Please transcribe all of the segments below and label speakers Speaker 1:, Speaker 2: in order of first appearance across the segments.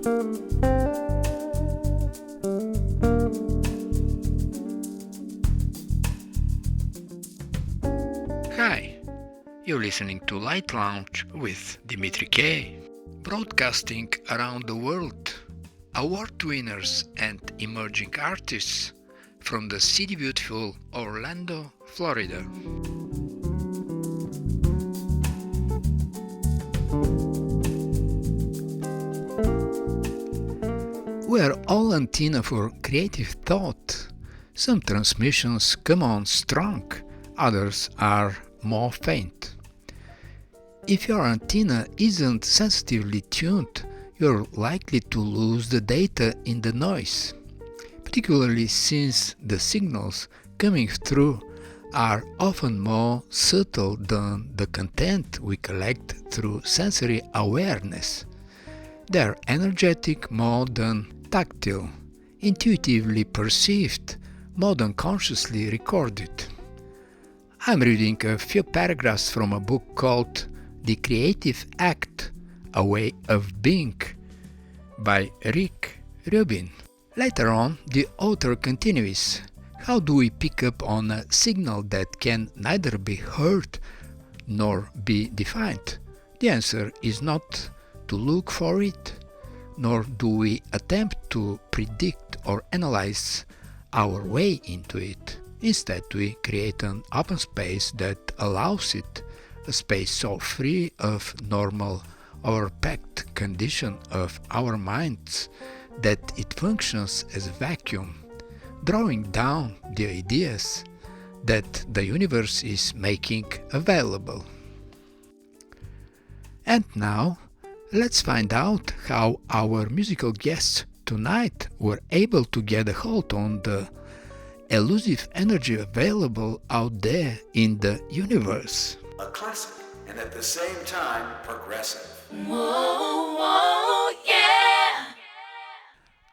Speaker 1: Hi, you're listening to Light Lounge with Dimitri K, broadcasting around the world, award winners and emerging artists from the city beautiful Orlando, Florida. We're all antenna for creative thought. Some transmissions come on strong, others are more faint. If your antenna isn't sensitively tuned, you're likely to lose the data in the noise, particularly since the signals coming through are often more subtle than the content we collect through sensory awareness. They're energetic more than tactile, intuitively perceived more than consciously recorded. I'm reading a few paragraphs from a book called The Creative Act, A Way of Being by Mak Grgic. Later on, the author continues, how do we pick up on a signal that can neither be heard nor be defined? The answer is not to look for it, nor do we attempt to predict or analyze our way into it. Instead, we create an open space that allows it, a space so free of normal or packed condition of our minds that it functions as a vacuum, drawing down the ideas that the universe is making available. And now, let's find out how our musical guests tonight were able to get a hold on the elusive energy available out there in the universe.
Speaker 2: A classic and at the same time progressive.
Speaker 3: Whoa, whoa, yeah!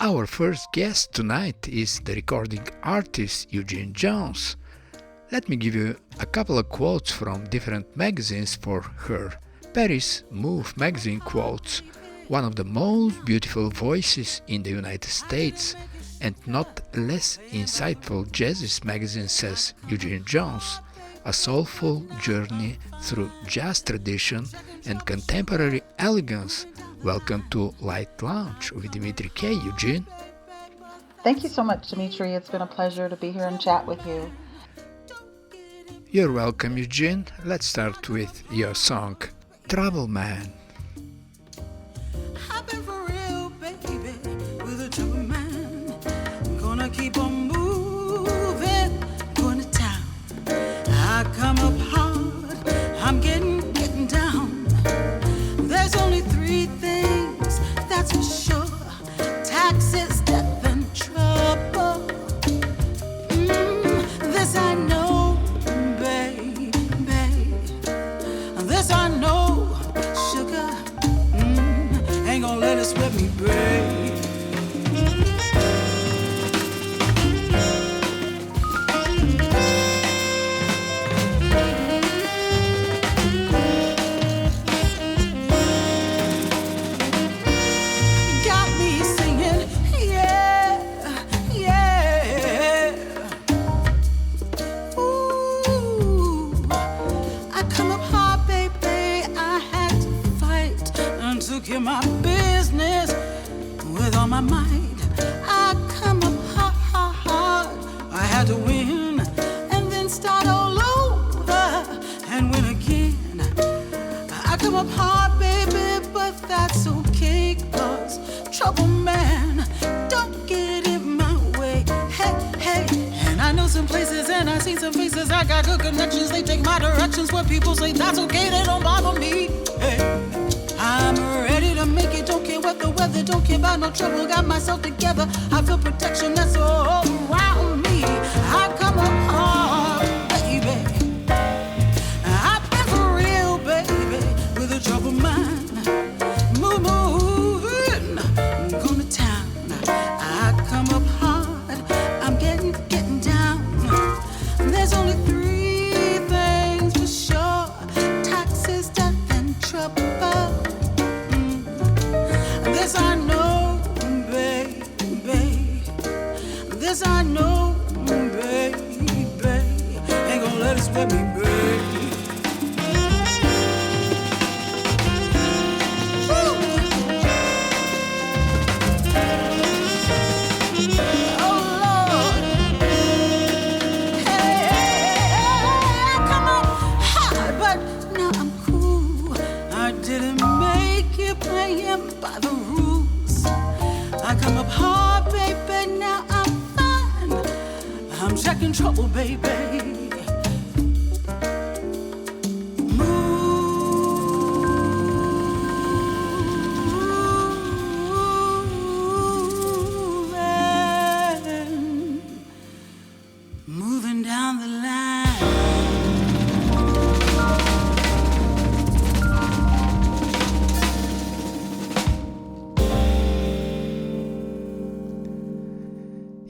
Speaker 1: Our first guest tonight is the recording artist Eugenie Jones. Let me give you a couple of quotes from different magazines for her. Paris Move magazine quotes, one of the most beautiful voices in the United States, and not less insightful Jazz's magazine says Eugenie Jones, a soulful journey through jazz tradition and contemporary elegance. Welcome to Light Lounge with Dimitri K. Eugene.
Speaker 4: Thank you so much, Dimitri. It's been a pleasure to be here and chat with you.
Speaker 1: You're welcome, Eugene. Let's start with your song, Trouble Man.
Speaker 5: I've been for real, baby, with a trouble man. Gonna keep on moving, going to town. I come up hard, I'm getting down. There's only three things, that's for sure. Taxes, death, and trouble. This I know, baby. This I know, sugar. Ain't gonna let it sweat me, babe. Got me singing, yeah, yeah. Ooh, I come up hard, baby. I had to fight and took care of my business with all my might. I come up hard. I had to win and then start all over and win again. I come up hard, baby, but that's okay, 'cause trouble man don't get in my way. Hey, hey. And I know some places and I see some faces. I got good connections, they take my directions. When people say that's okay, they don't bother me. Hey, I'm ready to make it, don't care what the weather, don't care about no trouble. Got myself together, I feel protection that's all around me. I come up hard, baby. I've been for real, baby, with a trouble mind. Moving, going to town. I come up hard, I'm getting down. There's only three things for sure: taxes, death, and trouble. This I know.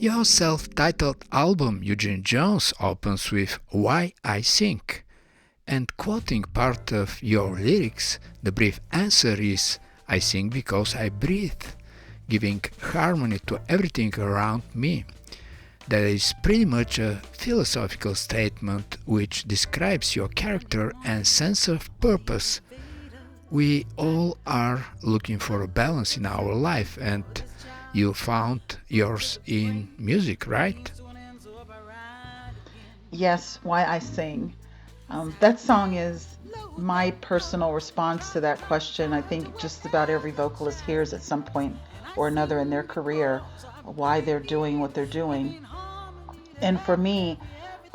Speaker 1: Your self-titled album Eugenie Jones opens with Why I Sing, and quoting part of your lyrics, the brief answer is I sing because I breathe, giving harmony to everything around me. That is pretty much a philosophical statement which describes your character and sense of purpose. We all are looking for a balance in our life, and you found yours in music, right?
Speaker 4: Yes, Why I Sing. That song is my personal response to that question. I think just about every vocalist hears at some point or another in their career why they're doing what they're doing. And for me,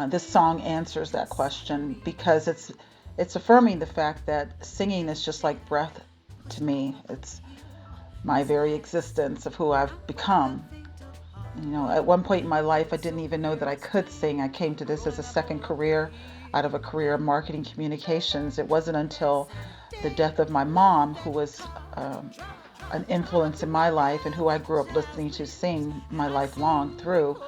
Speaker 4: this song answers that question because it's affirming the fact that singing is just like breath to me. It's my very existence of who I've become. You know, at one point in my life, I didn't even know that I could sing. I came to this as a second career out of a career in marketing communications. It wasn't until the death of my mom, who was an influence in my life and who I grew up listening to sing my life long through,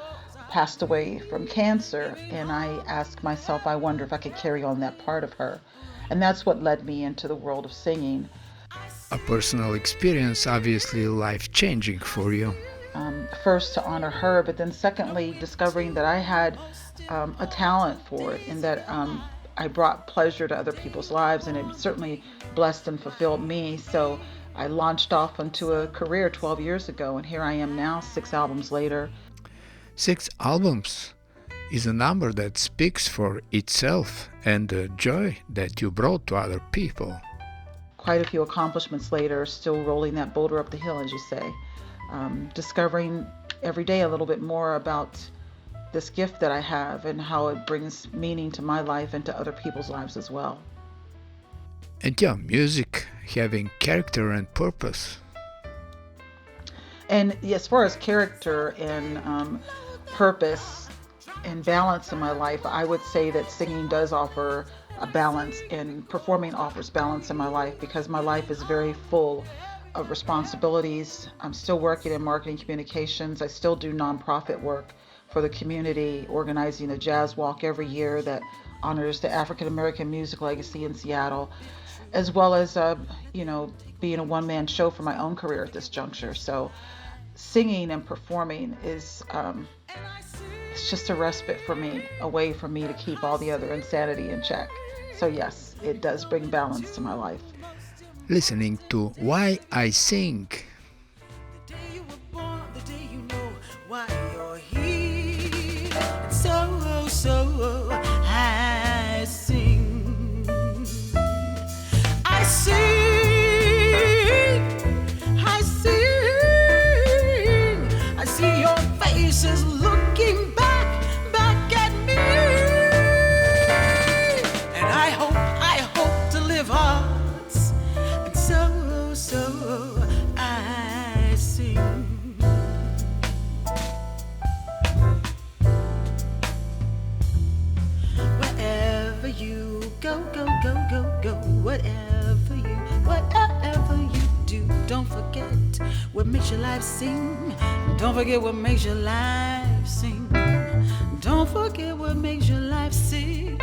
Speaker 4: passed away from cancer. And I asked myself, I wonder if I could carry on that part of her. And that's what led me into the world of singing.
Speaker 1: A personal experience, obviously life-changing for you.
Speaker 4: First to honor her, but then secondly discovering that I had a talent for it, and that I brought pleasure to other people's lives, and it certainly blessed and fulfilled me. So I launched off into a career 12 years ago, and here I am now, 6 albums later.
Speaker 1: 6 albums is a number that speaks for itself and the joy that you brought to other people.
Speaker 4: Quite a few accomplishments later, still rolling that boulder up the hill, as you say. Discovering every day a little bit more about this gift that I have and how it brings meaning to my life and to other people's lives as well.
Speaker 1: And your music having character and purpose.
Speaker 4: And as far as character and purpose and balance in my life, I would say that singing does offer a balance, and performing offers balance in my life, because my life is very full of responsibilities. I'm still working in marketing communications. I still do nonprofit work for the community, organizing a jazz walk every year that honors the African American music legacy in Seattle, as well as being a one-man show for my own career at this juncture. So singing and performing is it's just a respite for me, a way for me to keep all the other insanity in check. So yes, it does bring balance to my life.
Speaker 1: Listening to Why I Sing.
Speaker 5: The day you were born, the day you know why you're here. So I sing. I sing. I sing. I see your faces looking back at me. And I hope to live hearts. And so I sing. Wherever you go, whatever you do, don't forget what makes your life sing. Don't forget what makes your life sing. Don't forget what makes your life sing.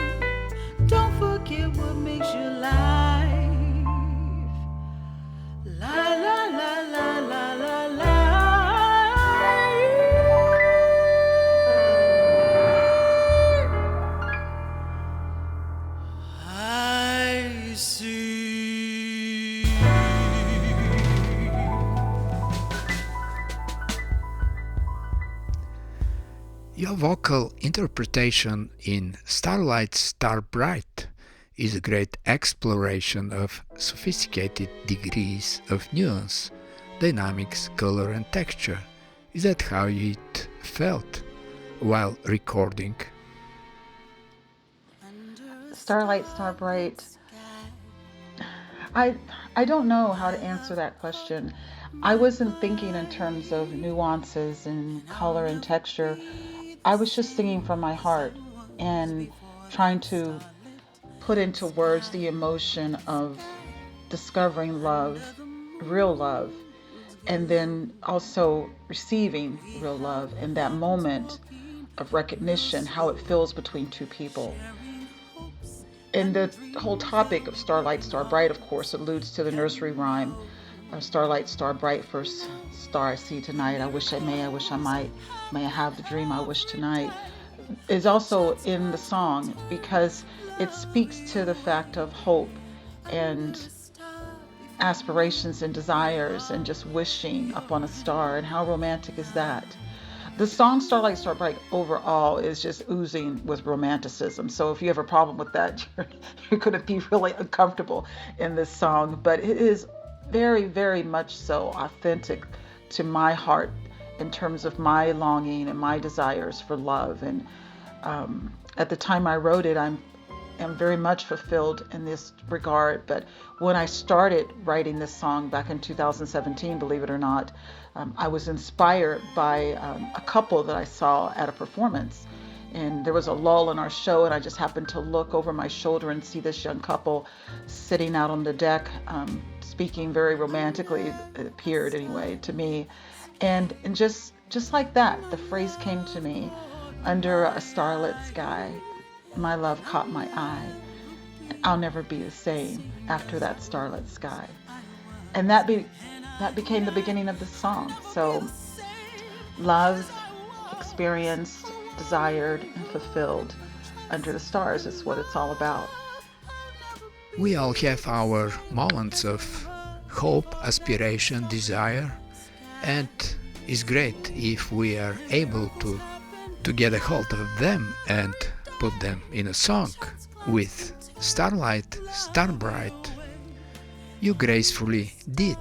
Speaker 5: Don't forget what makes your life. La la la la la la la. I see.
Speaker 1: Your vocal interpretation in Starlight, Star Bright is a great exploration of sophisticated degrees of nuance, dynamics, color and texture. Is that how it felt while recording?
Speaker 4: Starlight, Star Bright. I don't know how to answer that question. I wasn't thinking in terms of nuances and color and texture. I was just singing from my heart and trying to put into words the emotion of discovering love, real love, and then also receiving real love in that moment of recognition, how it feels between two people. And the whole topic of Starlight, Star Bright, of course, alludes to the nursery rhyme, Starlight, Star Bright, first star I see tonight. I wish I may, I wish I might. May I have the dream I wish tonight. Is also in the song because it speaks to the fact of hope and aspirations and desires and just wishing upon a star. And how romantic is that? The song Starlight, Star Bright overall is just oozing with romanticism. So if you have a problem with that, you're going to be really uncomfortable in this song. But it is very, very much so authentic to my heart in terms of my longing and my desires for love. And at the time I wrote it, I'm very much fulfilled in this regard. But when I started writing this song back in 2017, believe it or not, I was inspired by a couple that I saw at a performance. And there was a lull in our show, and I just happened to look over my shoulder and see this young couple sitting out on the deck, speaking very romantically, it appeared anyway, to me. And just like that, the phrase came to me, under a starlit sky, my love caught my eye. I'll never be the same after that starlit sky. And that became the beginning of the song. So love, experienced, desired, and fulfilled under the stars is what it's all about.
Speaker 1: We all have our moments of hope, aspiration, desire, and it's great if we are able to get a hold of them and put them in a song. With Starlight, Star Bright, you gracefully did.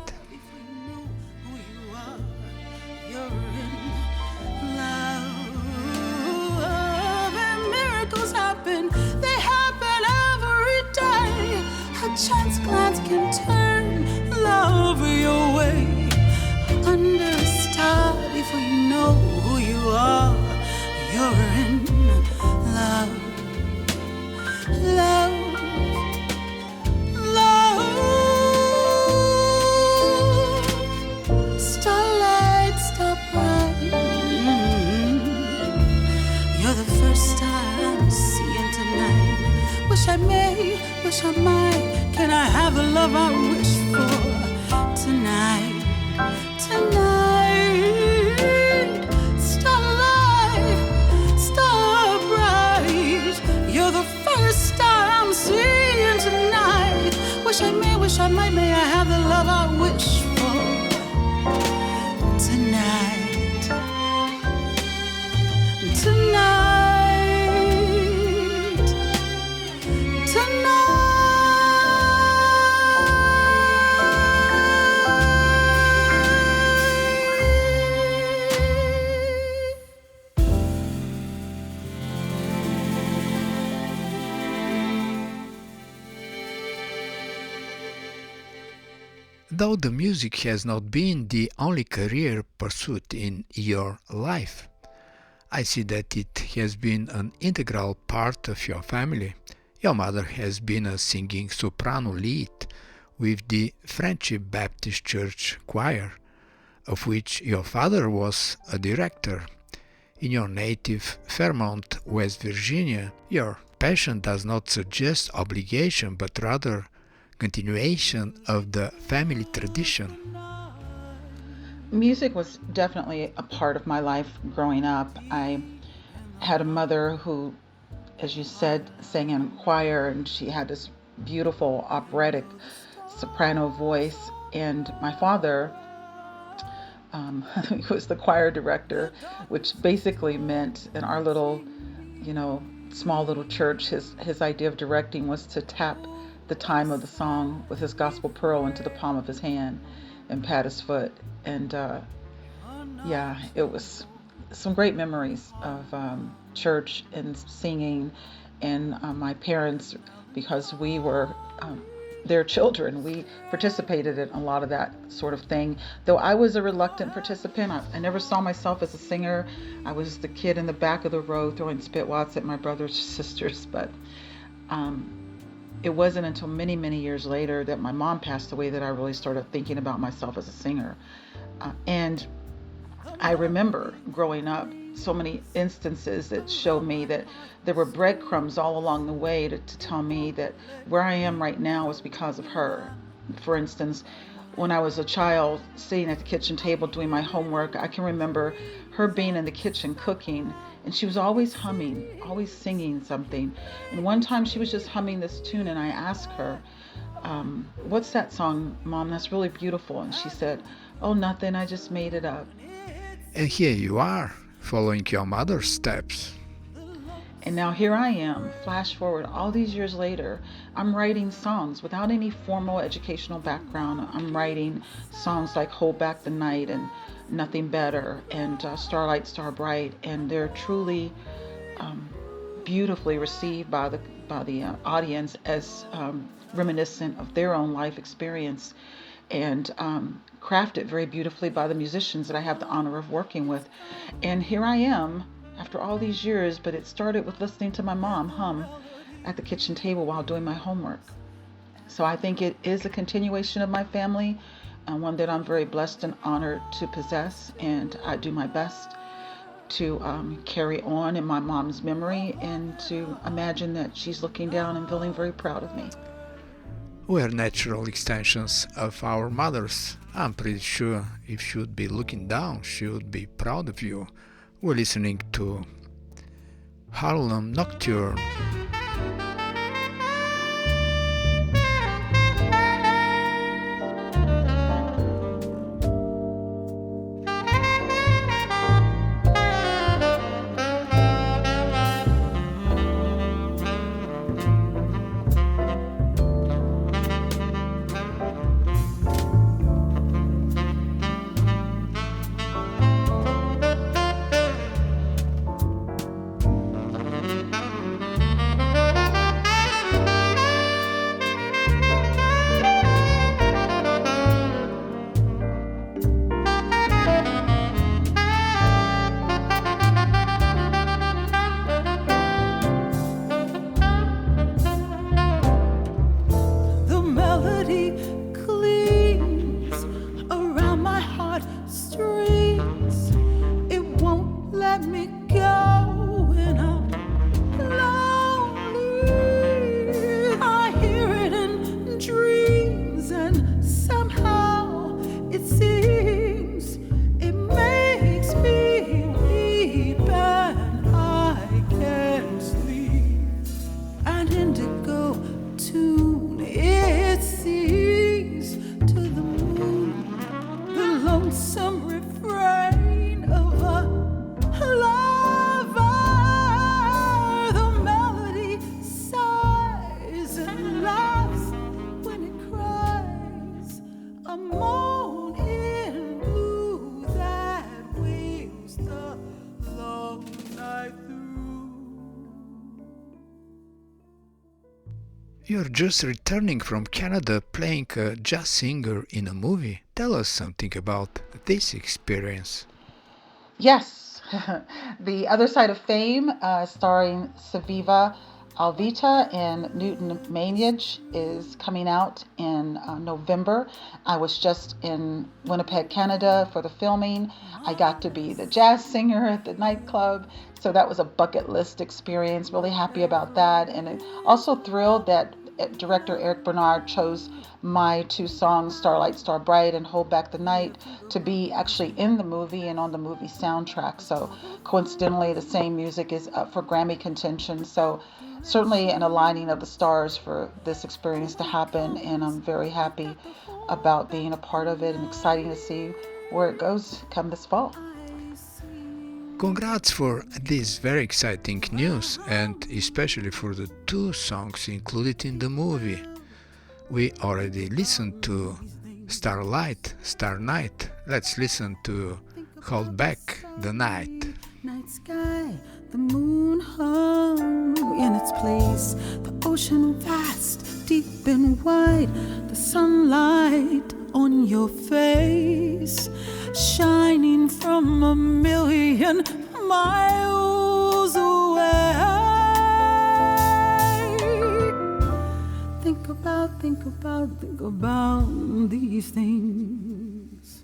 Speaker 5: They happen every day. A chance glance can turn love your way. Under a star, before you know who you are, you're in love. Love, love. Starlight, star bright. You're the first star I'm seeing tonight. Wish I may, wish I might. Can I have the love I wish for tonight? Tonight. Starlight, star bright. You're the first star I'm seeing tonight. Wish I may, wish I might. May I have the love I wish for tonight? Tonight.
Speaker 1: Though the music has not been the only career pursuit in your life, I see that it has been an integral part of your family. Your mother has been a singing soprano lead with the Friendship Baptist Church Choir, of which your father was a director. In your native Fairmont, West Virginia, your passion does not suggest obligation, but rather continuation of the family tradition.
Speaker 4: Music was definitely a part of my life growing up. I had a mother who, as you said, sang in a choir, and she had this beautiful operatic soprano voice. And my father was the choir director, which basically meant in our little, small little church, his idea of directing was to tap the time of the song with his gospel pearl into the palm of his hand and pat his foot. And it was some great memories of church and singing, and my parents, because we were their children, we participated in a lot of that sort of thing. Though I was a reluctant participant, I never saw myself as a singer. I was the kid in the back of the row throwing spitwads at my brothers and sisters. But it wasn't until many, many years later that my mom passed away that I really started thinking about myself as a singer. And I remember growing up so many instances that show me that there were breadcrumbs all along the way to tell me that where I am right now is because of her. For instance, when I was a child sitting at the kitchen table doing my homework, I can remember her being in the kitchen cooking, and she was always humming, always singing something. And one time she was just humming this tune, and I asked her, what's that song, Mom? That's really beautiful. And she said, oh, nothing, I just made it up.
Speaker 1: And here you are, following your mother's steps.
Speaker 4: And now here I am, flash forward all these years later, I'm writing songs without any formal educational background. I'm writing songs like Hold Back the Night and Nothing Better and Starlight, Star Bright, and they're truly beautifully received by the audience as reminiscent of their own life experience, and crafted very beautifully by the musicians that I have the honor of working with. And here I am after all these years, but it started with listening to my mom hum at the kitchen table while doing my homework. So I think it is a continuation of my family, and one that I'm very blessed and honored to possess, and I do my best to carry on in my mom's memory and to imagine that she's looking down and feeling very proud of me.
Speaker 1: We're natural extensions of our mothers. I'm pretty sure if she would be looking down, she would be proud of you. We're listening to Harlem Nocturne. You're just returning from Canada playing a jazz singer in a movie. Tell us something about this experience.
Speaker 4: Yes, The Other Side of Fame, starring Saviva Alvita and Newton Mainage, is coming out in November. I was just in Winnipeg, Canada for the filming. I got to be the jazz singer at the nightclub. So that was a bucket list experience. Really happy about that. And also thrilled that director Eric Bernard chose my two songs, Starlight, Star Bright and Hold Back the Night, to be actually in the movie and on the movie soundtrack. So coincidentally, the same music is up for Grammy contention. So certainly an aligning of the stars for this experience to happen. And I'm very happy about being a part of it and exciting to see where it goes come this fall.
Speaker 1: Congrats for this very exciting news, and especially for the two songs included in the movie. We already listened to Starlight, Star Night. Let's listen to Hold Back the Night.
Speaker 5: Night sky, the moon hung in its place, the ocean vast, deep and wide, the sunlight on your face, shining from a million miles away. Think about these things.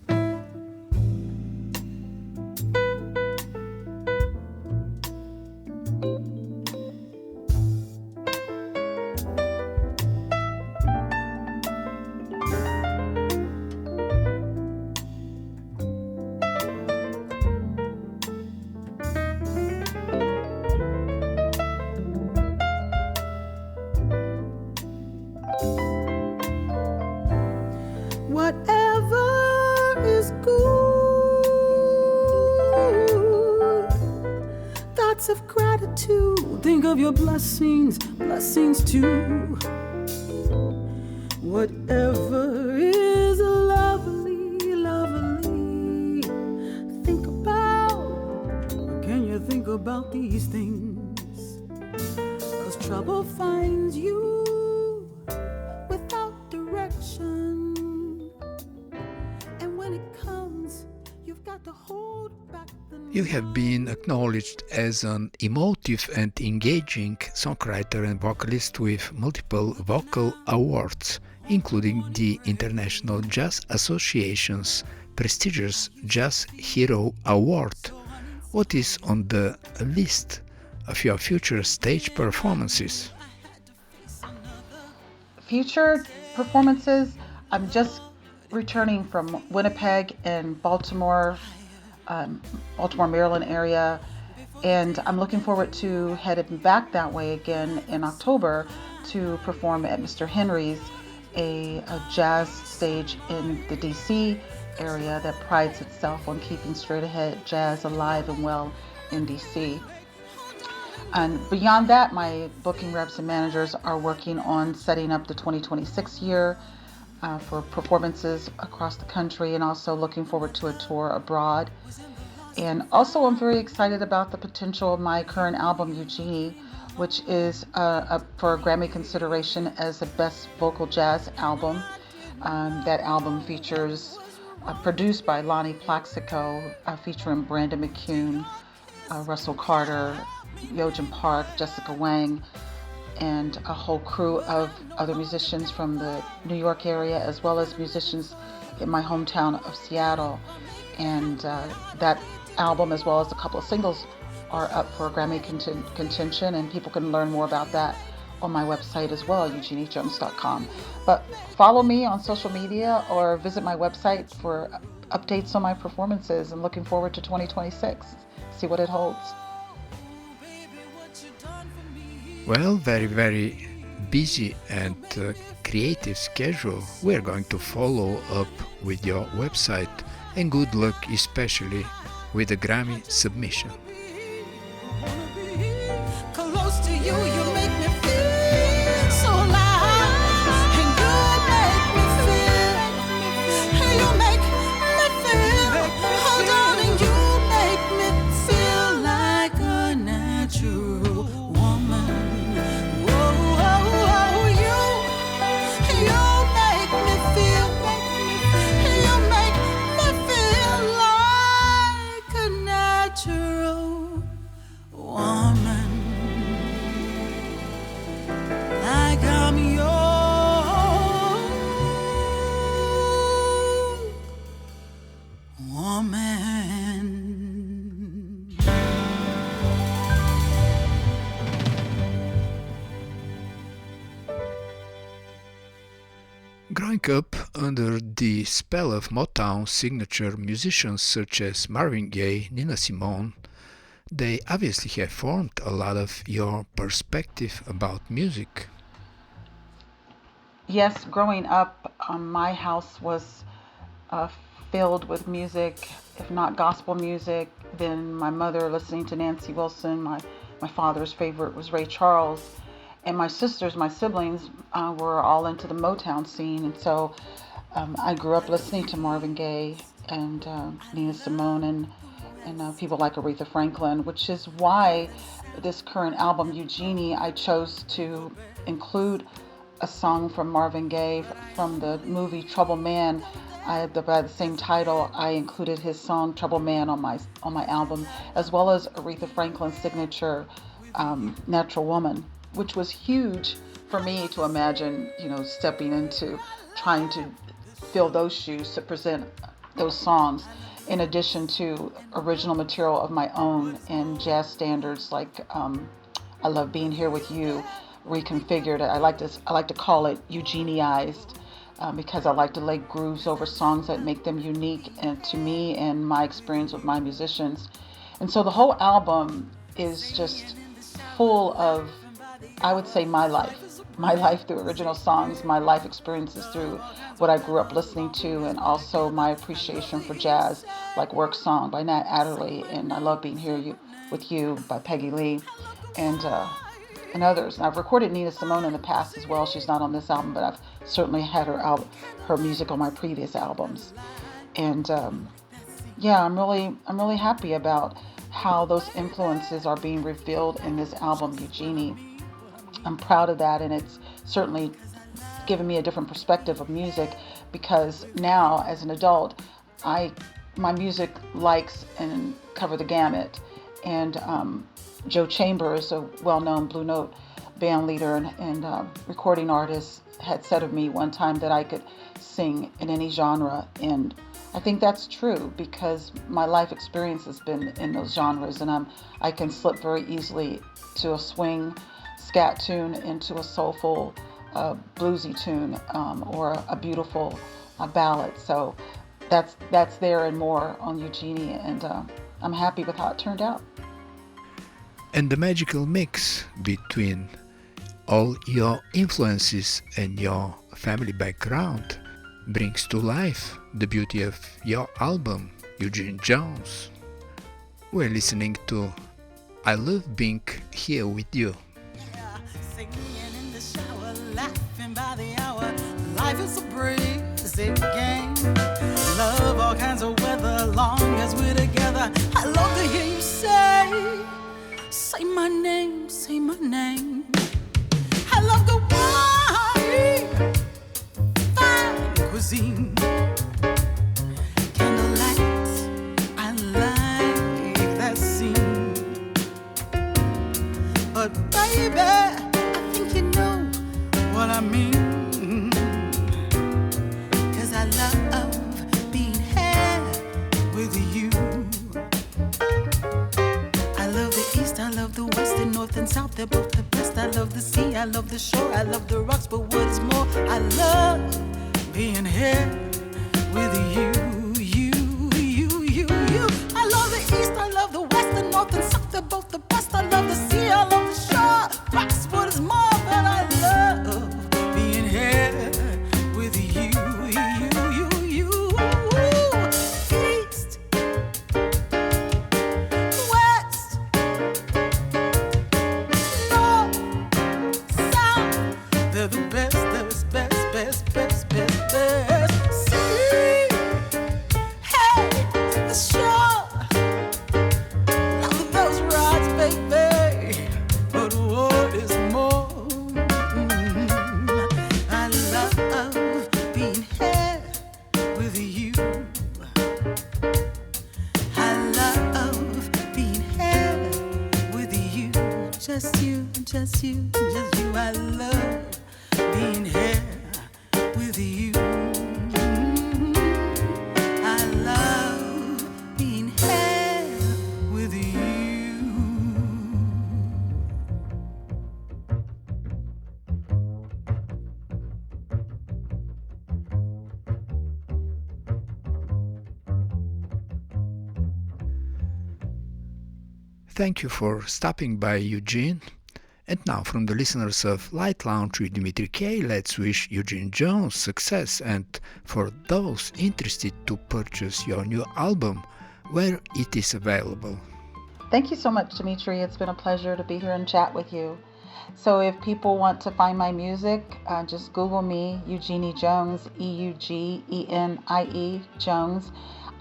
Speaker 5: hearts of gratitude. Think of your blessings, blessings too. Whatever is lovely, lovely. Think about, can you think about these things? 'Cause trouble finds you without direction. And when it comes, you've got to hold back the
Speaker 1: You have been acknowledged as an emotive and engaging songwriter and vocalist with multiple vocal awards, including the International Jazz Association's prestigious Jazz Hero Award. What is on the list of your future stage performances?
Speaker 4: Future performances, I'm just returning from Winnipeg and Baltimore, Maryland area, and I'm looking forward to heading back that way again in October to perform at Mr. Henry's, a jazz stage in the DC area that prides itself on keeping straight ahead jazz alive and well in DC. And beyond that, my booking reps and managers are working on setting up the 2026 year for performances across the country, and also looking forward to a tour abroad. And also I'm very excited about the potential of my current album, Eugenie, which is up for Grammy consideration as the best vocal jazz album. That album features, produced by Lonnie Plaxico, featuring Brandon McCune, Russell Carter, Yeojin Park, Jessica Wang, and a whole crew of other musicians from the New York area, as well as musicians in my hometown of Seattle. And that album, as well as a couple of singles, are up for Grammy contention, and people can learn more about that on my website as well, eugeniejones.com. But follow me on social media or visit my website for updates on my performances, and looking forward to 2026, see what it holds.
Speaker 1: Well, very, very busy and creative schedule. We're going to follow up with your website, and good luck, especially with the Grammy submission.
Speaker 5: close to you, you make me feel so alive. And you make me feel, hold on, and you make me feel like a natural woman. Whoa, whoa, whoa, you make me feel, you make me feel like a natural woman. Like I'm your woman.
Speaker 1: Growing up under the spell of Motown signature musicians such as Marvin Gaye, Nina Simone, they obviously have formed a lot of your perspective about music.
Speaker 4: Yes, growing up, my house was filled with music, if not gospel music. Then my mother listening to Nancy Wilson. My father's favorite was Ray Charles. And my sisters, my siblings, were all into the Motown scene. And so I grew up listening to Marvin Gaye and Nina Simone and people like Aretha Franklin, which is why this current album, Eugenie, I chose to include a song from Marvin Gaye from the movie Trouble Man. By the same title, I included his song Trouble Man on my album, as well as Aretha Franklin's signature Natural Woman, which was huge for me to imagine, stepping into trying to fill those shoes to present those songs, in addition to original material of my own and jazz standards like I Love Being Here With You, reconfigured. I like to call it Eugenieized, because I like to lay grooves over songs that make them unique and to me and my experience with my musicians. And so the whole album is just full of, I would say, my life through original songs, my life experiences through what I grew up listening to, and also my appreciation for jazz, like Work Song by Nat Adderley and I Love Being Here with You by Peggy Lee, and others. And I've recorded Nina Simone in the past as well. She's not on this album, but I've certainly had her music on my previous albums. And yeah, I'm really happy about how those influences are being revealed in this album, Eugenie. I'm proud of that, and it's certainly given me a different perspective of music, because now as an adult, my music likes and cover the gamut. And Joe Chambers, a well-known Blue Note band leader and recording artist, had said of me one time that I could sing in any genre, and I think that's true because my life experience has been in those genres, and I can slip very easily to a swing scat tune into a soulful bluesy tune, or a beautiful ballad. So that's there and more on Eugenie, and I'm happy with how it turned out.
Speaker 1: And the magical mix between all your influences and your family background brings to life the beauty of your album, Eugenie Jones. We're listening to I Love Being Here With You.
Speaker 5: Singing in the shower, laughing by the hour. Life is a breezy game. Love all kinds of weather, long as we're together. I love to hear you say my name, say my name. I love the wine, fine cuisine, candlelight. I like that scene. But baby, I think you know what I mean. 'Cause I love being here with you. I love the East, I love the West, and North and South, they're both the best. I love the sea, I love the shore, I love the rocks, but what's more, I love being here with you. I love the East, I love the West, the North and South, they're both the best. I love the sea, I love the shore, rocks, what is more, but I love being here with you. East, West, North, South, they're the best, best. See, hey, the shore, love those rides, baby. But what is more, I love being here with you. I love being here with you. Just you. I love being here with you. I love being here with you.
Speaker 1: Thank you for stopping by, Eugene. And now, from the listeners of Light Lounge with Dimitri K, let's wish Eugenie Jones success, and for those interested to purchase your new album, where it is available.
Speaker 4: Thank you so much, Dimitri. It's been a pleasure to be here and chat with you. So if people want to find my music, just Google me, Eugenie Jones, Eugenie Jones.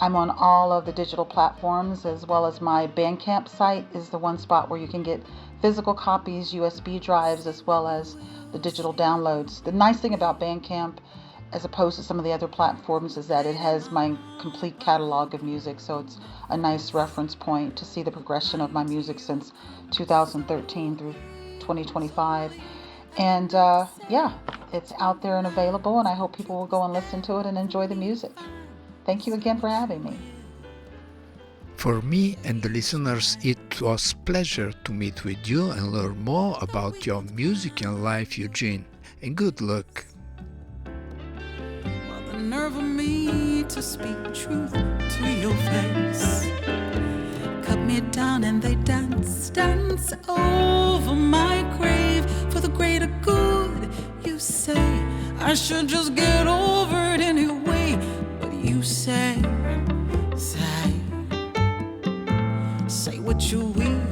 Speaker 4: I'm on all of the digital platforms, as well as my Bandcamp site is the one spot where you can get physical copies, USB drives, as well as the digital downloads. The nice thing about Bandcamp, as opposed to some of the other platforms, is that it has my complete catalog of music, so it's a nice reference point to see the progression of my music since 2013 through 2025. And yeah, it's out there and available, and I hope people will go and listen to it and enjoy the music. Thank you again for having me.
Speaker 1: For me and the listeners, it was a pleasure to meet with you and learn more about your music and life, Eugene. And good luck.
Speaker 5: Well, the nerve of me to speak truth to your face. Cut me down and they dance over my grave. For the greater good, you say I should just get over it anyway. But you say what you will.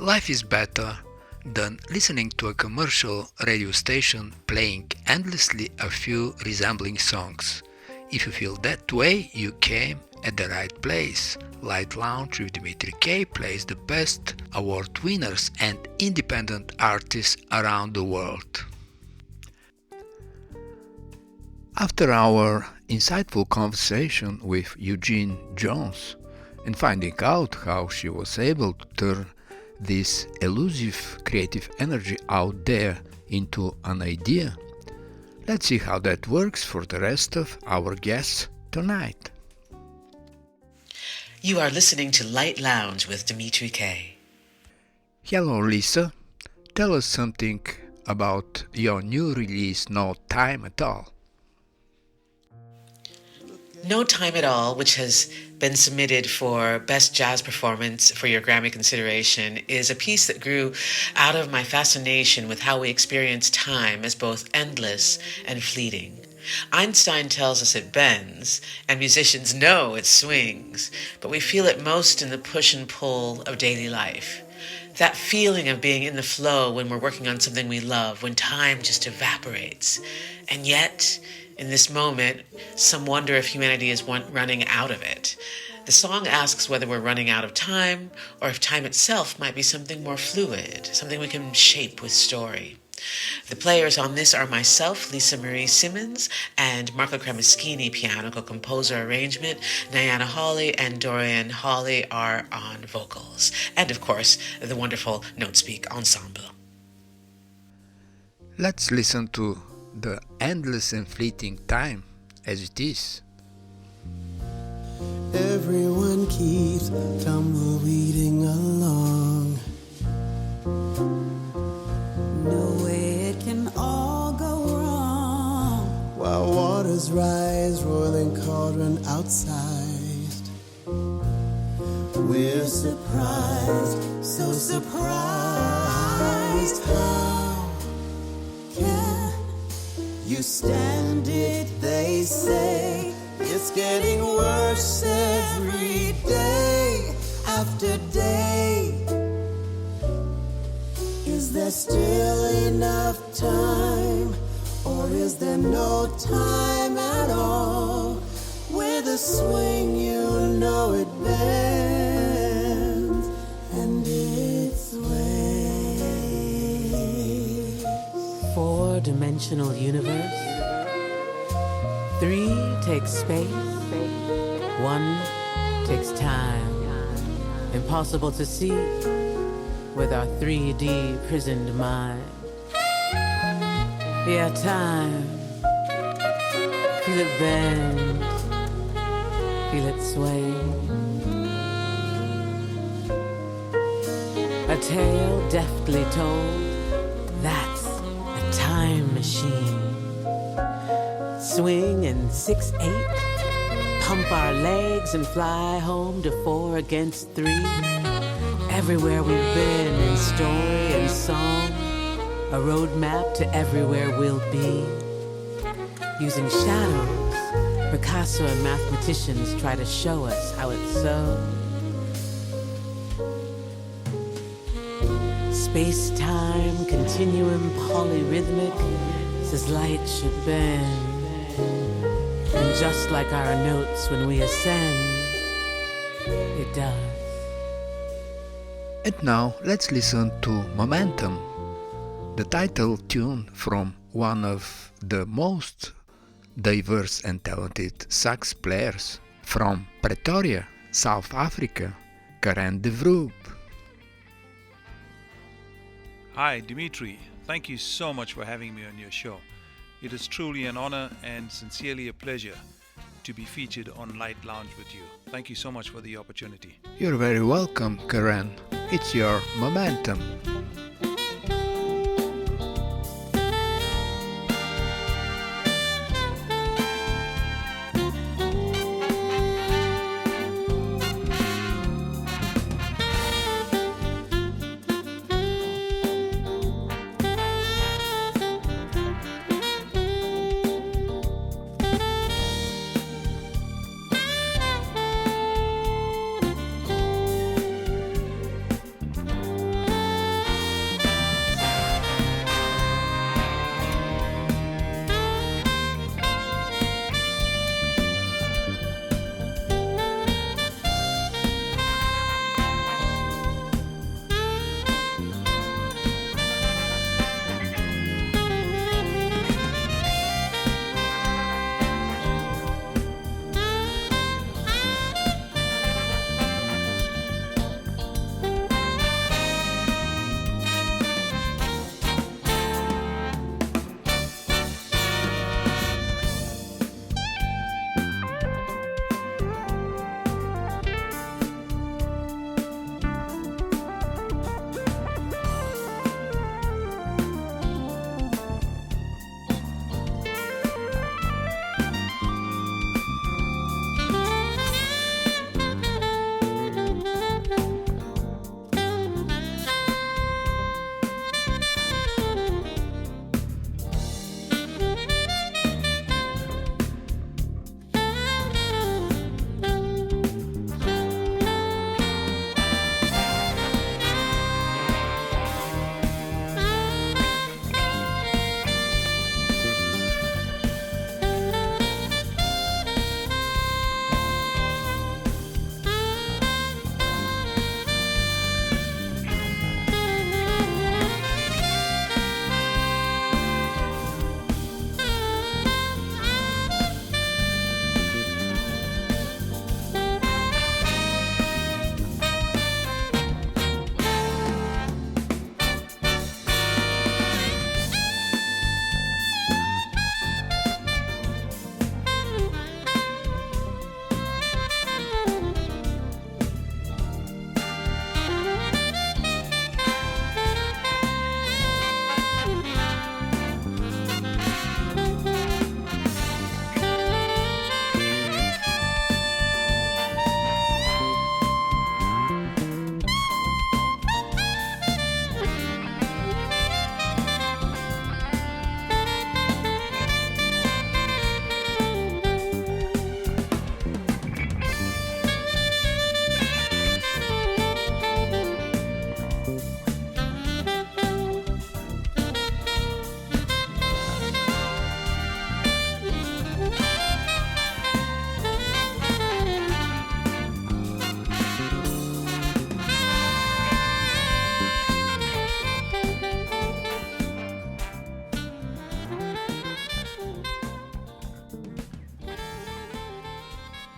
Speaker 1: Life is better than listening to a commercial radio station playing endlessly a few resembling songs. If you feel that way, you came at the right place. Light Lounge with Dimitri K plays the best award winners and independent artists around the world. After our insightful conversation with Eugenie Jones and finding out how she was able to turn this elusive creative energy out there into an idea, let's see how that works for the rest of our guests tonight.
Speaker 6: You are listening to Light Lounge with Dimitri K.
Speaker 1: Hello Lisa, tell us something about your new release No Time at All.
Speaker 6: No Time at All, which has been submitted for Best Jazz Performance for your Grammy consideration, is a piece that grew out of my fascination with how we experience time as both endless and fleeting. Einstein tells us it bends, and musicians know it swings, but we feel it most in the push and pull of daily life. That feeling of being in the flow when we're working on something we love, when time just evaporates. And yet, in this moment, some wonder if humanity is running out of it. The song asks whether we're running out of time, or if time itself might be something more fluid, something we can shape with story. The players on this are myself, Lisa Marie Simmons, and Marco Kremischini, piano, composer, arrangement. Diana Hawley and Dorian Hawley are on vocals. And of course, the wonderful Notespeak Ensemble.
Speaker 1: Let's listen to the endless and fleeting time as it is.
Speaker 5: Everyone keeps tumbleweeding along. No way it can all go wrong. While waters rise, roiling cauldron outside. We're surprised, so surprised. How can you stand it? They say it's getting worse every day after day. Is there still enough time, or is there no time at all? With a swing, you know it bends and it sways.
Speaker 6: Four-dimensional universe. 3 takes space. 1 takes time. Impossible to see with our 3D prisoned mind. Yeah, time. Feel it bend. Feel it sway. A tale deftly told. That's a time machine. Swing in 6/8. Pump our legs and fly home to 4 against 3. Everywhere we've been in story and song, a roadmap to everywhere we'll be. Using shadows, Picasso and mathematicians try to show us how it's so. Space-time, continuum, polyrhythmic, says light should bend. And just like our notes when we ascend, it does.
Speaker 1: And now let's listen to Momentum, the title tune from one of the most diverse and talented sax players from Pretoria, South Africa, Karen Devroop.
Speaker 7: Hi, Dimitri. Thank you so much for having me on your show. It is truly an honor and sincerely a pleasure to be featured on Light Lounge with you. Thank you so much for the opportunity.
Speaker 1: You're very welcome, Karen. It's your Momentum.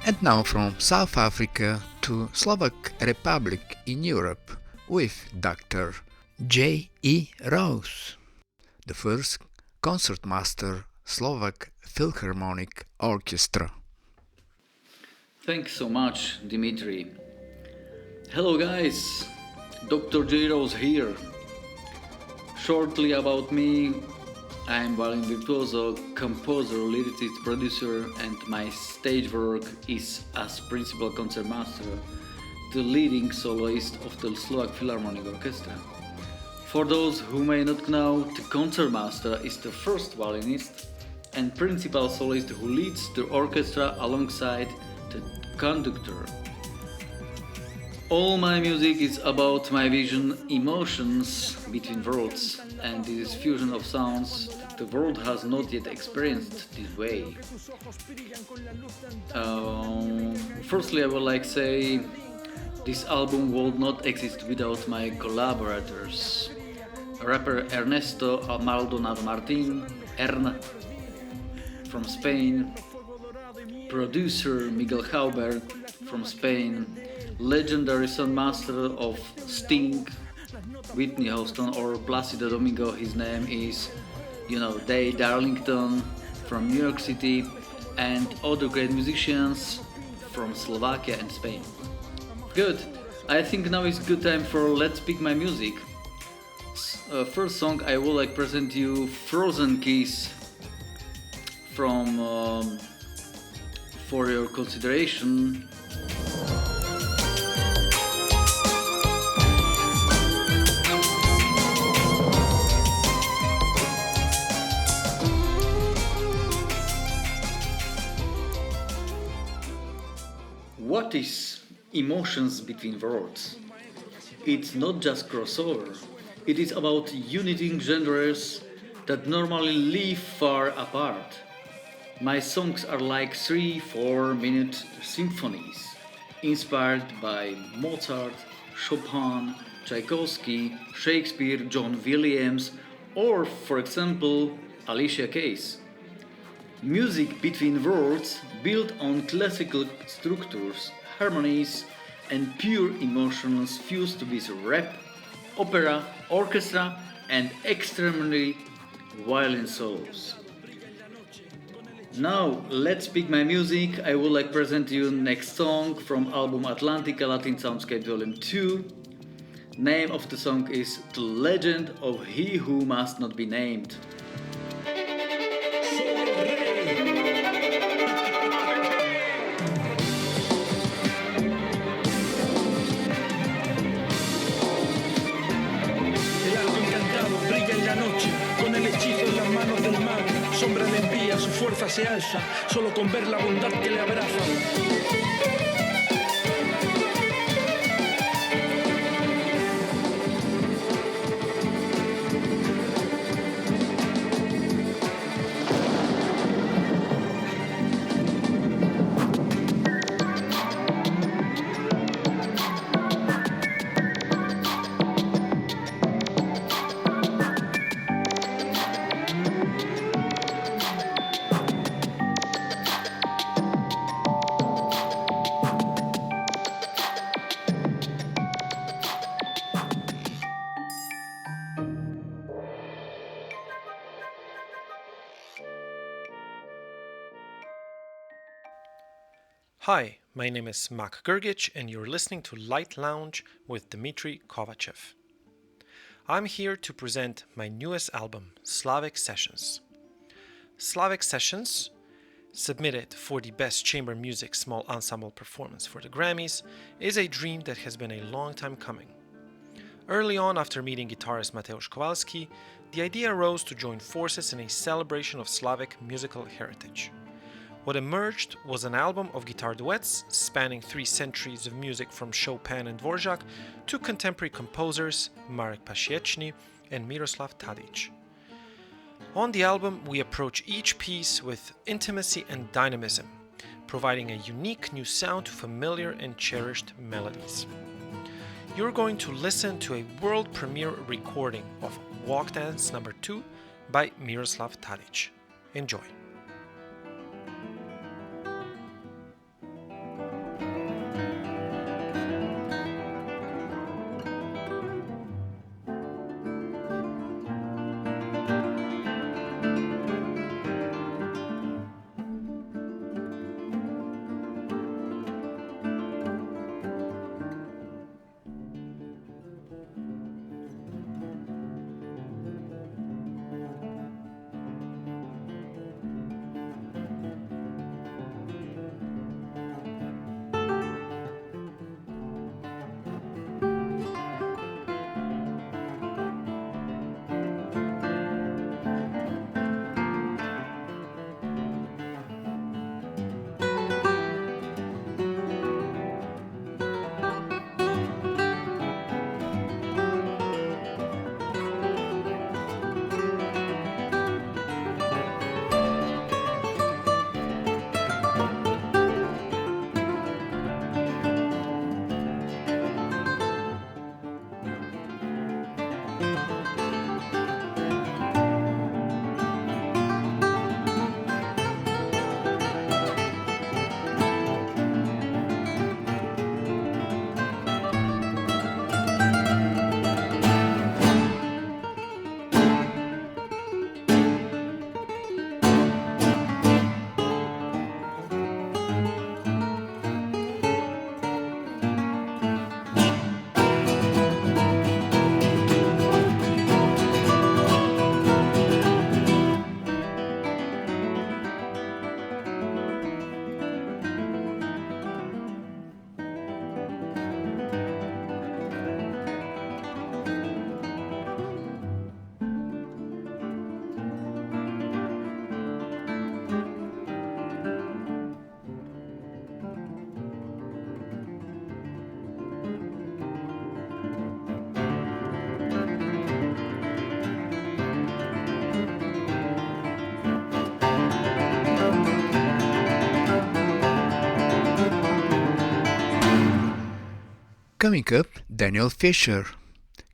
Speaker 1: And now from South Africa to Slovak Republic in Europe with Dr. J.E. Rose, the first concertmaster Slovak Philharmonic Orchestra.
Speaker 8: Thanks so much, Dimitri. Hello guys, Dr. J. Rose here. Shortly about me, I am violin virtuoso, composer, lyricist, producer, and my stage work is as principal concertmaster, the leading soloist of the Slovak Philharmonic Orchestra. For those who may not know, the concertmaster is the first violinist and principal soloist who leads the orchestra alongside the conductor. All my music is about my vision, emotions between worlds, and this fusion of sounds the world has not yet experienced this way. Firstly, I would like to say this album would not exist without my collaborators. Rapper Ernesto Maldonado Martin, Ern, from Spain, producer Miguel Haubert from Spain, legendary soundmaster of Sting, Whitney Houston or Placido Domingo, his name is, Day Darlington from New York City, and other great musicians from Slovakia and Spain. Good, I think now is good time for Let's Pick My Music. First song I would like present you Frozen Kiss from for your consideration. What is emotions between worlds? It's not just crossover. It is about uniting genres that normally live far apart. My songs are like 3-4 minute symphonies, inspired by Mozart, Chopin, Tchaikovsky, Shakespeare, John Williams, or, for example, Alicia Keys. Music between worlds built on classical structures, harmonies, and pure emotions fused with rap, opera, orchestra, and extremely violin solos. Now, let's pick my music. I would like to present you next song from album Atlantica Latin Soundscape Volume 2. Name of the song is The Legend of He Who Must Not Be Named.
Speaker 9: Sombra le envía, su fuerza se alza, solo con ver la bondad que le abraza.
Speaker 10: Hi, my name is Mak Grgic and you're listening to Light Lounge with Dimitri Kovachev. I'm here to present my newest album, Slavic Sessions. Slavic Sessions, submitted for the Best Chamber Music Small Ensemble Performance for the Grammys, is a dream that has been a long time coming. Early on, after meeting guitarist Mateusz Kowalski, the idea arose to join forces in a celebration of Slavic musical heritage. What emerged was an album of guitar duets spanning 3 centuries of music from Chopin and Dvorak to contemporary composers Marek Pasieczny and Miroslav Tadic. On the album, we approach each piece with intimacy and dynamism, providing a unique new sound to familiar and cherished melodies. You're going to listen to a world premiere recording of Walk Dance No. 2 by Miroslav Tadic. Enjoy.
Speaker 1: Coming up, Daniel Fisher,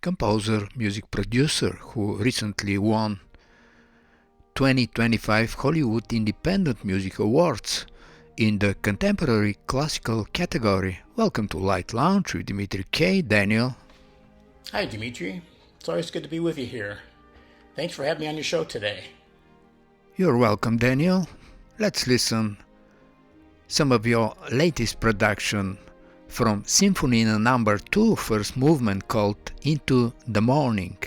Speaker 1: composer, music producer who recently won 2025 Hollywood Independent Music Awards in the Contemporary Classical category. Welcome to Light Lounge with Dimitri K. Daniel.
Speaker 11: Hi, Dimitri. It's always good to be with you here. Thanks for having me on your show today.
Speaker 1: You're welcome, Daniel. Let's listen some of your latest production from Symphony No. 2, first movement called Into the Morning.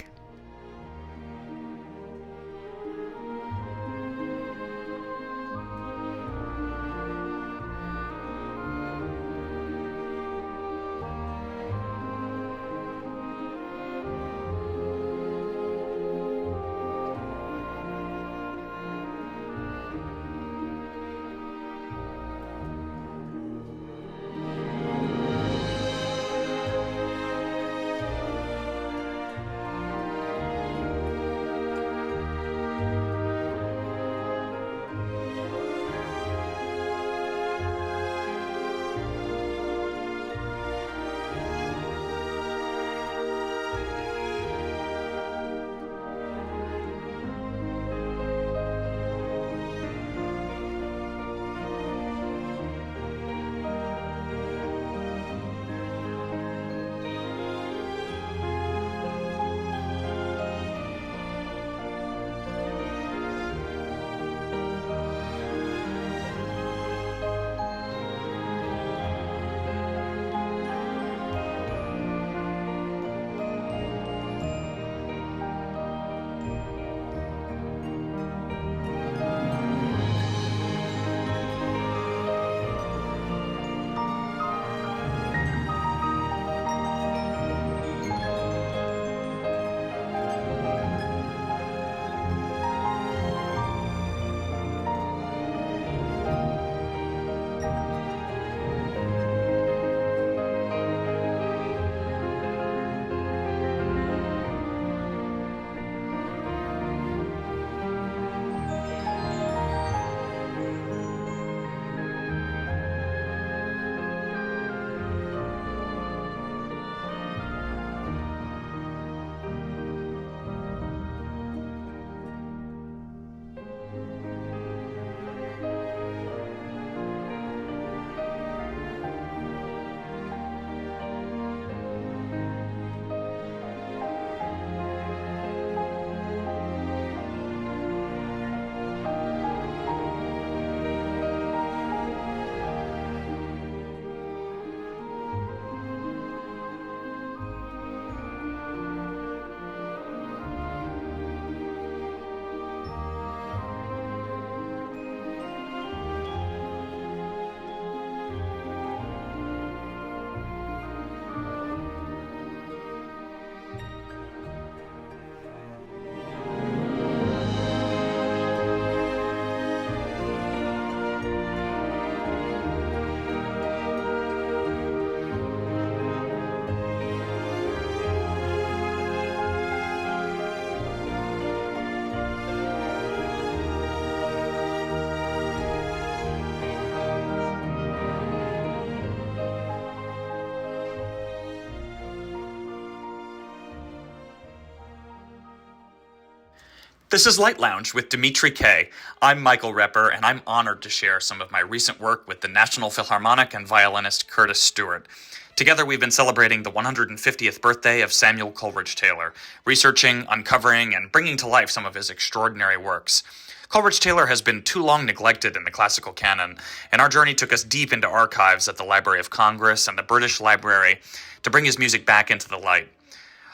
Speaker 12: This is Light Lounge with Dimitri K. I'm Michael Repper, and I'm honored to share some of my recent work with the National Philharmonic and violinist Curtis Stewart. Together, we've been celebrating the 150th birthday of Samuel Coleridge Taylor, researching, uncovering, and bringing to life some of his extraordinary works. Coleridge Taylor has been too long neglected in the classical canon, and our journey took us deep into archives at the Library of Congress and the British Library to bring his music back into the light.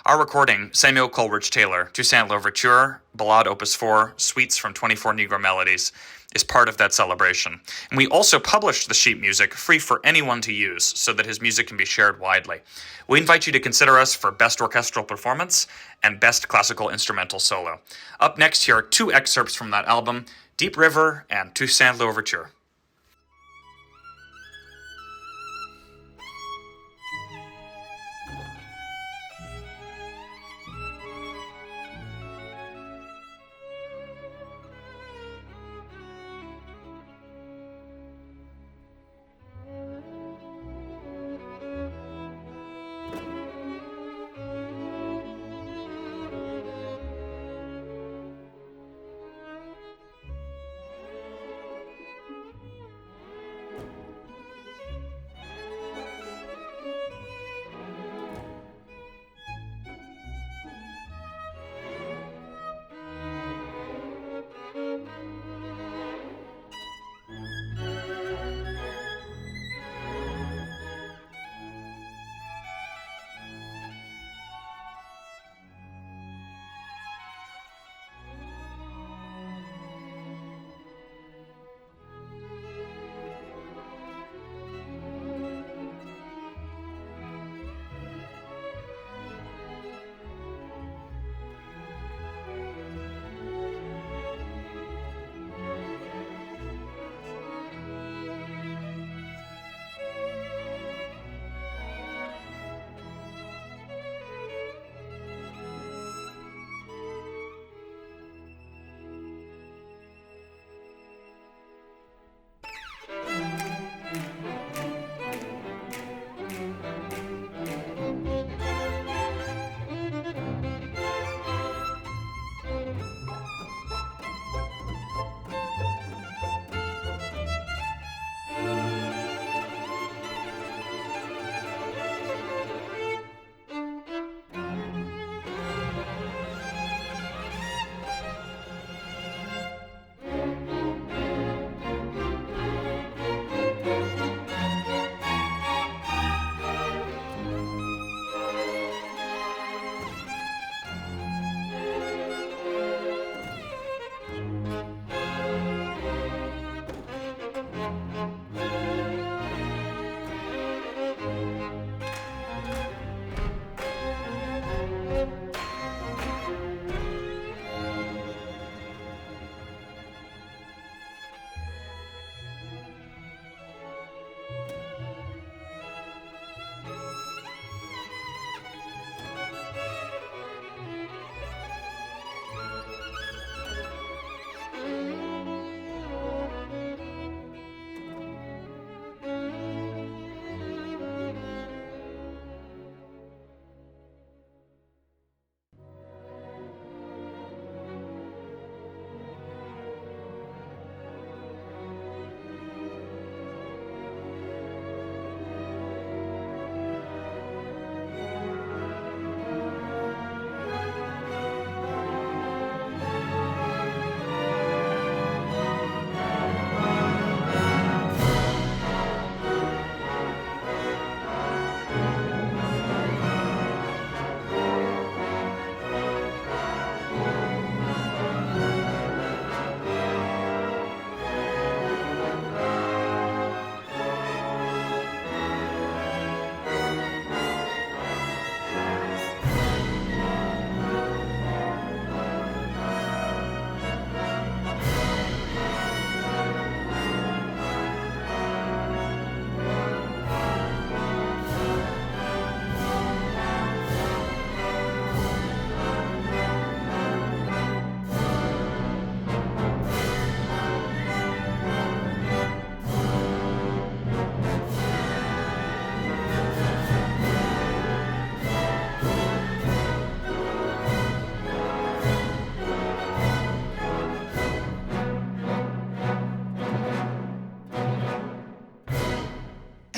Speaker 12: Our recording, Samuel Coleridge Taylor, Toussaint Louverture, Ballade Opus 4, Suites from 24 Negro Melodies, is part of that celebration. And we also published the sheet music free for anyone to use so that his music can be shared widely. We invite you to consider us for Best Orchestral Performance and Best Classical Instrumental Solo. Up next, here are two excerpts from that album, Deep River and Toussaint Louverture.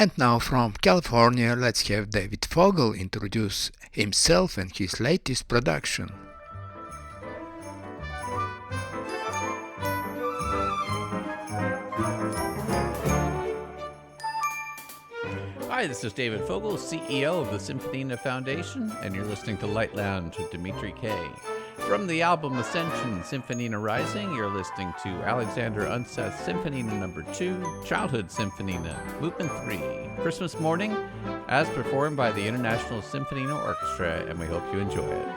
Speaker 1: And now from California, let's have David Fogel introduce himself and his latest production.
Speaker 13: Hi, this is David Fogel, CEO of the Symphonina Foundation, and you're listening to Light Lounge with Dimitri K. From the album Ascension, Symphonina Rising, you're listening to Alexander Unseth's Symphonina No. 2, Childhood Symphonina, Movement 3, Christmas Morning, as performed by the International Symphonina Orchestra, and we hope you enjoy it.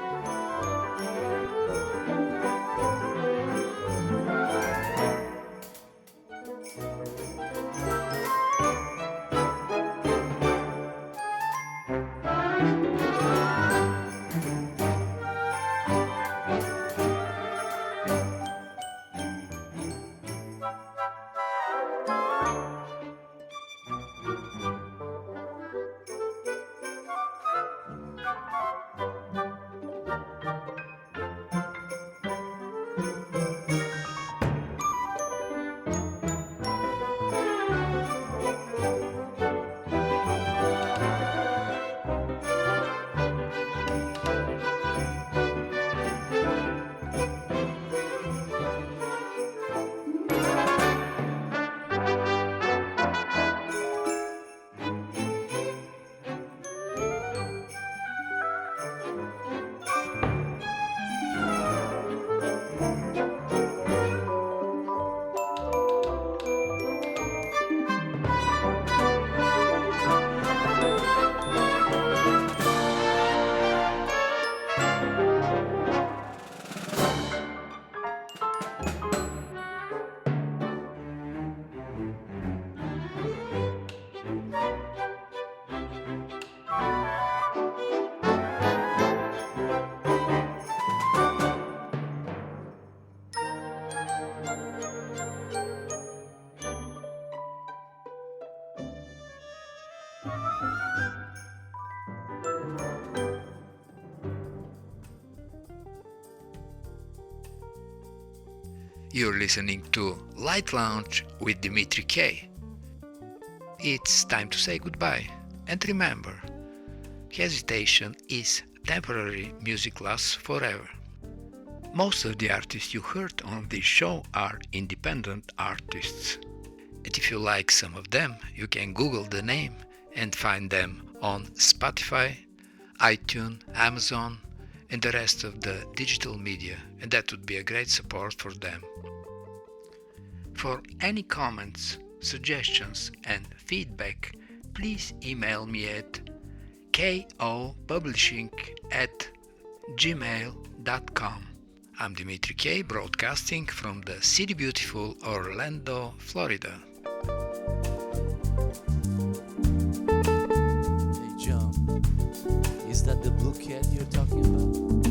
Speaker 1: You're listening to Light Lounge with Dimitri K. It's time to say goodbye. And remember, hesitation is temporary, music lasts forever. Most of the artists you heard on this show are independent artists. And if you like some of them, you can Google the name and find them on Spotify, iTunes, Amazon, and the rest of the digital media, and that would be a great support for them. For any comments, suggestions, and feedback, please email me at kopublishing@gmail.com. I'm Dimitri K, broadcasting from the city beautiful Orlando, Florida.
Speaker 14: Hey John, is that the blue cat you're talking about?